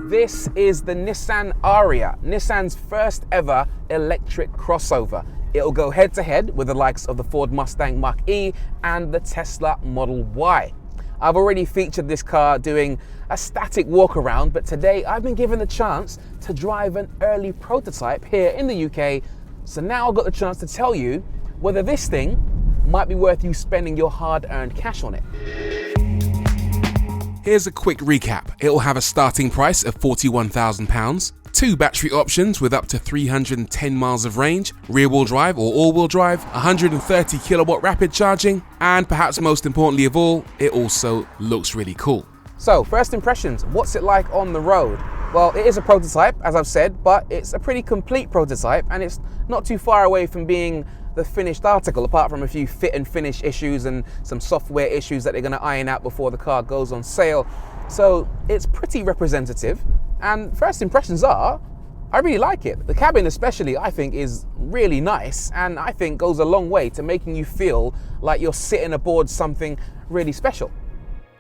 This is the Nissan Ariya, Nissan's first ever electric crossover. It'll go head to head with the likes of the Ford Mustang Mach-E and the Tesla Model Y. I've already featured this car doing a static walk around, but today I've been given the chance to drive an early prototype here in the UK. So now I've got the chance to tell you whether this thing might be worth you spending your hard-earned cash on it. Here's a quick recap. It'll have a starting price of £41,000, 2 battery options with up to 310 miles of range, rear-wheel drive or all-wheel drive, 130 kilowatt rapid charging, and perhaps most importantly of all, it also looks really cool. So, first impressions, what's it like on the road? Well, it is a prototype, as I've said, but it's a pretty complete prototype, and it's not too far away from being the finished article, apart from a few fit and finish issues and some software issues that they're going to iron out before the car goes on sale. So it's pretty representative, and first impressions are, I really like it. The cabin especially, I think, is really nice, and I think goes a long way to making you feel like you're sitting aboard something really special.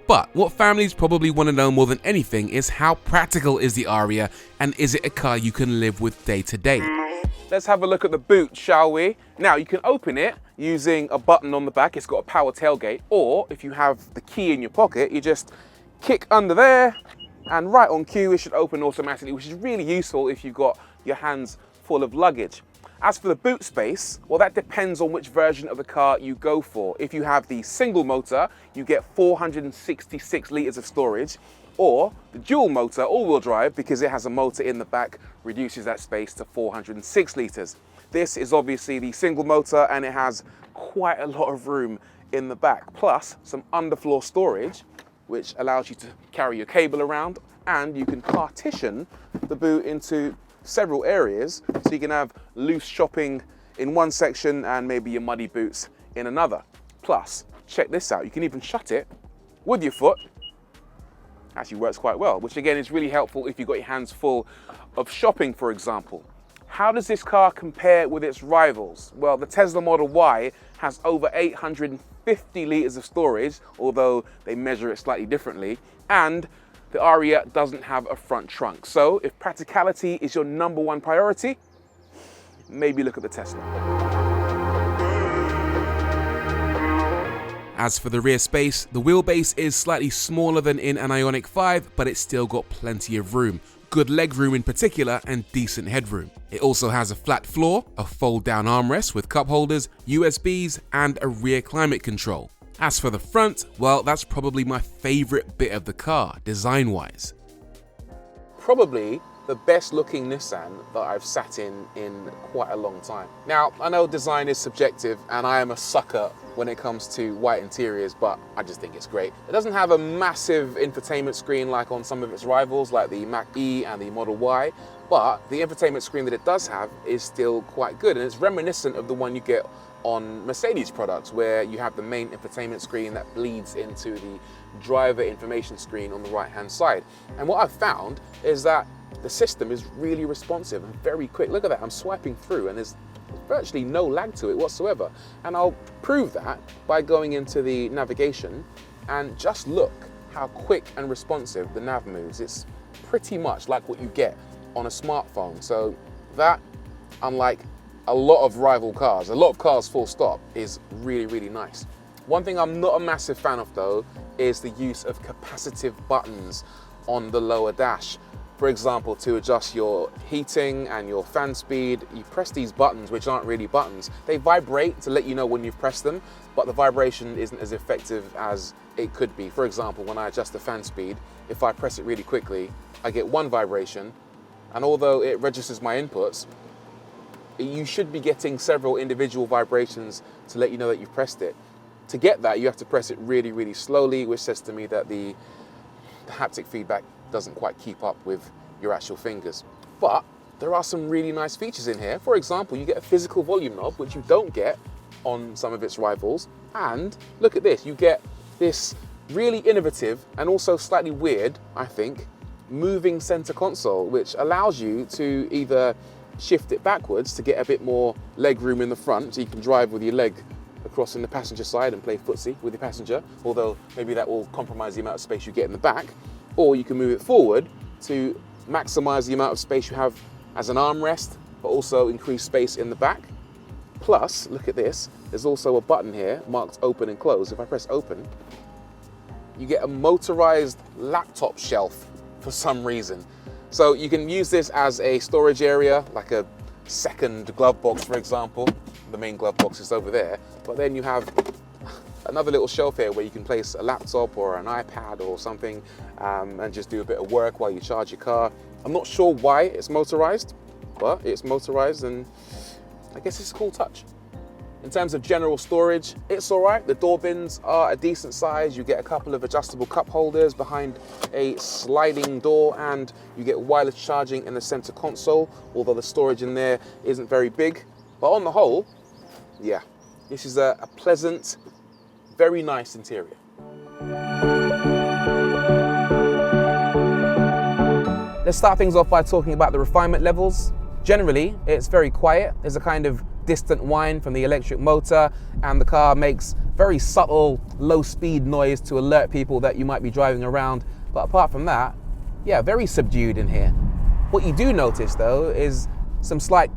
But what families probably want to know more than anything is how practical is the Ariya, and is it a car you can live with day to day? Let's have a look at the boot, shall we? Now, you can open it using a button on the back. It's got a power tailgate, or if you have the key in your pocket, you just kick under there, and right on cue, it should open automatically, which is really useful if you've got your hands full of luggage. As for the boot space, well, that depends on which version of the car you go for. If you have the single motor, you get 466 litres of storage, or the dual motor all-wheel drive, because it has a motor in the back, reduces that space to 406 litres. This is obviously the single motor, and it has quite a lot of room in the back, plus some underfloor storage, which allows you to carry your cable around, and you can partition the boot into several areas, so you can have loose shopping in one section and maybe your muddy boots in another. Plus, check this out, you can even shut it with your foot. Actually works quite well, which again is really helpful if you've got your hands full of shopping, for example. How does this car compare with its rivals? Well, the Tesla Model Y has over 850 litres of storage, although they measure it slightly differently, and the Ariya doesn't have a front trunk. So if practicality is your #1 priority, maybe look at the Tesla. As for the rear space, the wheelbase is slightly smaller than in an Ioniq 5, but it's still got plenty of room. Good leg room in particular, and decent headroom. It also has a flat floor, a fold-down armrest with cup holders, USBs, and a rear climate control. As for the front, well, that's probably my favourite bit of the car, design-wise. Probably the best looking Nissan that I've sat in quite a long time. Now, I know design is subjective, and I am a sucker when it comes to white interiors, but I just think it's great. It doesn't have a massive infotainment screen like on some of its rivals, like the Mach-E and the Model Y, but the infotainment screen that it does have is still quite good, and it's reminiscent of the one you get on Mercedes products, where you have the main infotainment screen that bleeds into the driver information screen on the right-hand side. And what I've found is that the system is really responsive and very quick. Look at that, I'm swiping through and there's virtually no lag to it whatsoever. And I'll prove that by going into the navigation, and just look how quick and responsive the nav moves. It's pretty much like what you get on a smartphone. So that, unlike a lot of rival cars, a lot of cars full stop, is really, really nice. One thing I'm not a massive fan of though is the use of capacitive buttons on the lower dash. For example, to adjust your heating and your fan speed, you press these buttons, which aren't really buttons. They vibrate to let you know when you've pressed them, but the vibration isn't as effective as it could be. For example, when I adjust the fan speed, if I press it really quickly, I get one vibration, and although it registers my inputs, you should be getting several individual vibrations to let you know that you've pressed it. To get that, you have to press it really, really slowly, which says to me that the haptic feedback doesn't quite keep up with your actual fingers. But there are some really nice features in here. For example, you get a physical volume knob, which you don't get on some of its rivals. And look at this, you get this really innovative and also slightly weird, I think, moving center console, which allows you to either shift it backwards to get a bit more leg room in the front, so you can drive with your leg across in the passenger side and play footsie with your passenger, although maybe that will compromise the amount of space you get in the back. Or you can move it forward to maximize the amount of space you have as an armrest, but also increase space in the back. Plus, look at this, there's also a button here marked open and close. If I press open, you get a motorized laptop shelf for some reason. So you can use this as a storage area, like a second glove box, for example. The main glove box is over there, but then you have another little shelf here where you can place a laptop or an iPad or something and just do a bit of work while you charge your car. I'm not sure why it's motorized, but it's motorized and I guess it's a cool touch. In terms of general storage, it's all right. The door bins are a decent size. You get a couple of adjustable cup holders behind a sliding door, and you get wireless charging in the center console, although the storage in there isn't very big. But on the whole, yeah, this is a pleasant, very nice interior. Let's start things off by talking about the refinement levels. Generally, it's very quiet. There's a kind of distant whine from the electric motor, and the car makes very subtle, low-speed noise to alert people that you might be driving around. But apart from that, yeah, very subdued in here. What you do notice, though, is some slight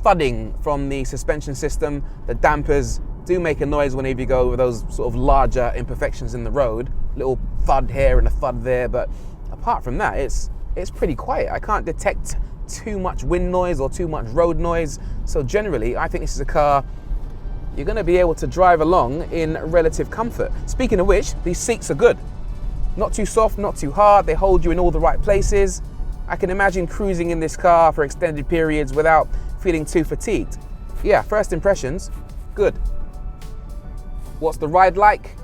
thudding from the suspension system. The dampers do make a noise whenever you go over those sort of larger imperfections in the road. Little thud here and a thud there, but apart from that, it's pretty quiet. I can't detect too much wind noise or too much road noise. So generally, I think this is a car you're going to be able to drive along in relative comfort. Speaking of which, these seats are good. Not too soft, not too hard. They hold you in all the right places. I can imagine cruising in this car for extended periods without feeling too fatigued. Yeah, first impressions, good. What's the ride like?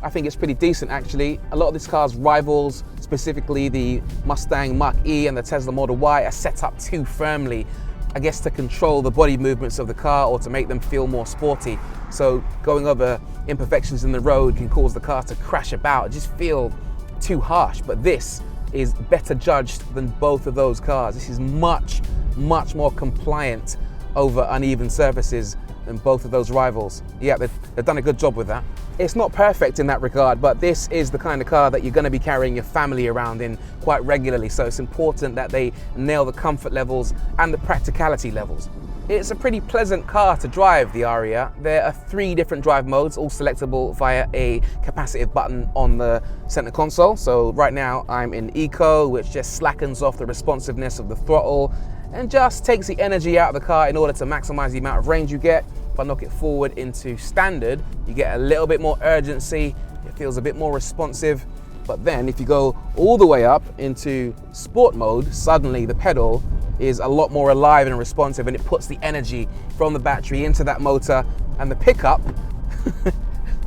I think it's pretty decent, actually. A lot of this car's rivals, specifically the Mustang Mach-E and the Tesla Model Y, are set up too firmly, I guess, to control the body movements of the car or to make them feel more sporty. So going over imperfections in the road can cause the car to crash about, just feel too harsh. But this is better judged than both of those cars. This is much, much more compliant over uneven surfaces than both of those rivals. Yeah, they've done a good job with that. It's not perfect in that regard, but this is the kind of car that you're going to be carrying your family around in quite regularly, so it's important that they nail the comfort levels and the practicality levels. It's a pretty pleasant car to drive, the Ariya. There are 3 different drive modes, all selectable via a capacitive button on the center console. So right now I'm in Eco, which just slackens off the responsiveness of the throttle and just takes the energy out of the car in order to maximize the amount of range you get. If I knock it forward into standard, you get a little bit more urgency, it feels a bit more responsive. But then if you go all the way up into sport mode, suddenly the pedal is a lot more alive and responsive, and it puts the energy from the battery into that motor, and the pickup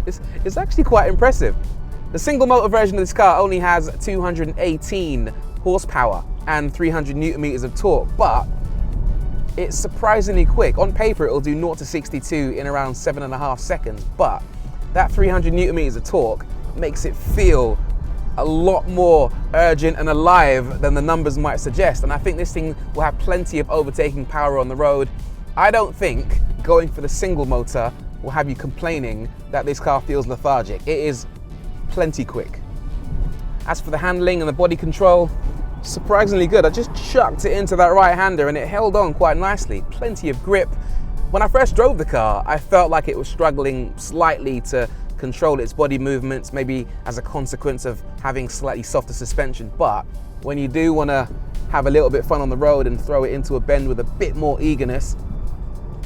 is actually quite impressive. The single motor version of this car only has 218 horsepower and 300 newton meters of torque, but it's surprisingly quick. On paper, it'll do 0 to 62 in around 7.5 seconds, but that 300 newton meters of torque makes it feel a lot more urgent and alive than the numbers might suggest. And I think this thing will have plenty of overtaking power on the road. I don't think going for the single motor will have you complaining that this car feels lethargic. It is plenty quick. As for the handling and the body control, surprisingly good. I just chucked it into that right-hander and it held on quite nicely. Plenty of grip. When I first drove the car, I felt like it was struggling slightly to control its body movements, maybe as a consequence of having slightly softer suspension. But when you do want to have a little bit fun on the road and throw it into a bend with a bit more eagerness,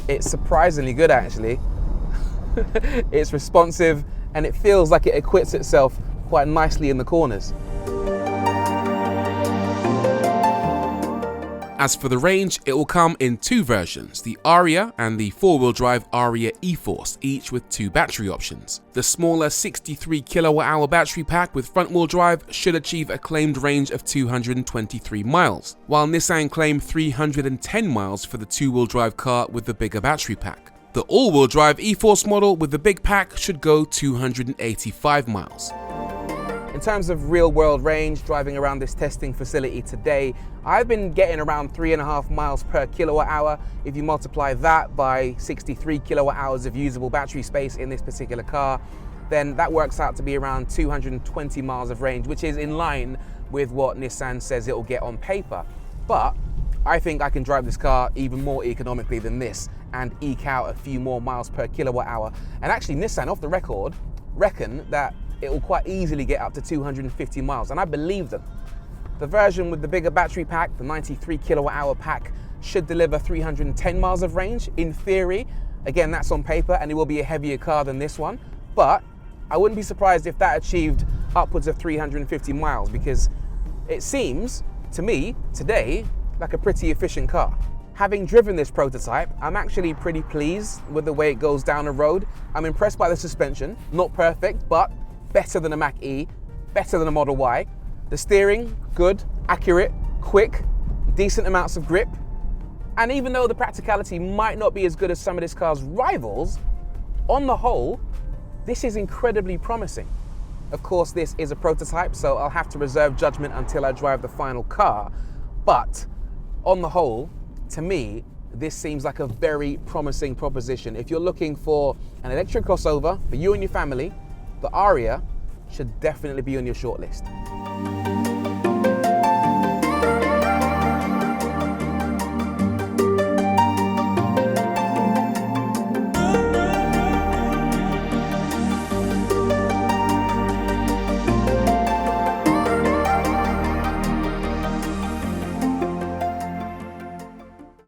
it's surprisingly good, actually. It's responsive and it feels like it acquits itself quite nicely in the corners. As for the range, it will come in 2 versions, the Ariya and the 4-wheel drive Ariya E-Force, each with 2 battery options. The smaller 63 kWh battery pack with front-wheel drive should achieve a claimed range of 223 miles, while Nissan claim 310 miles for the 2-wheel drive car with the bigger battery pack. The all-wheel drive E-Force model with the big pack should go 285 miles. In terms of real-world range, driving around this testing facility today, I've been getting around 3.5 miles per kilowatt hour. If you multiply that by 63 kilowatt hours of usable battery space in this particular car, then that works out to be around 220 miles of range, which is in line with what Nissan says it will get on paper. But I think I can drive this car even more economically than this and eke out a few more miles per kilowatt hour. And actually Nissan, off the record, reckon that it will quite easily get up to 250 miles, and I believe them. The version with the bigger battery pack, the 93 kilowatt hour pack, should deliver 310 miles of range in theory. Again, that's on paper, and it will be a heavier car than this one, but I wouldn't be surprised if that achieved upwards of 350 miles, because it seems to me today like a pretty efficient car. Having driven this prototype, I'm actually pretty pleased with the way it goes down the road. I'm impressed by the suspension, not perfect, but better than a Mach-E, better than a Model Y. The steering, good, accurate, quick, decent amounts of grip. And even though the practicality might not be as good as some of this car's rivals, on the whole, this is incredibly promising. Of course, this is a prototype, so I'll have to reserve judgment until I drive the final car. But on the whole, to me, this seems like a very promising proposition. If you're looking for an electric crossover for you and your family, the Ariya should definitely be on your shortlist.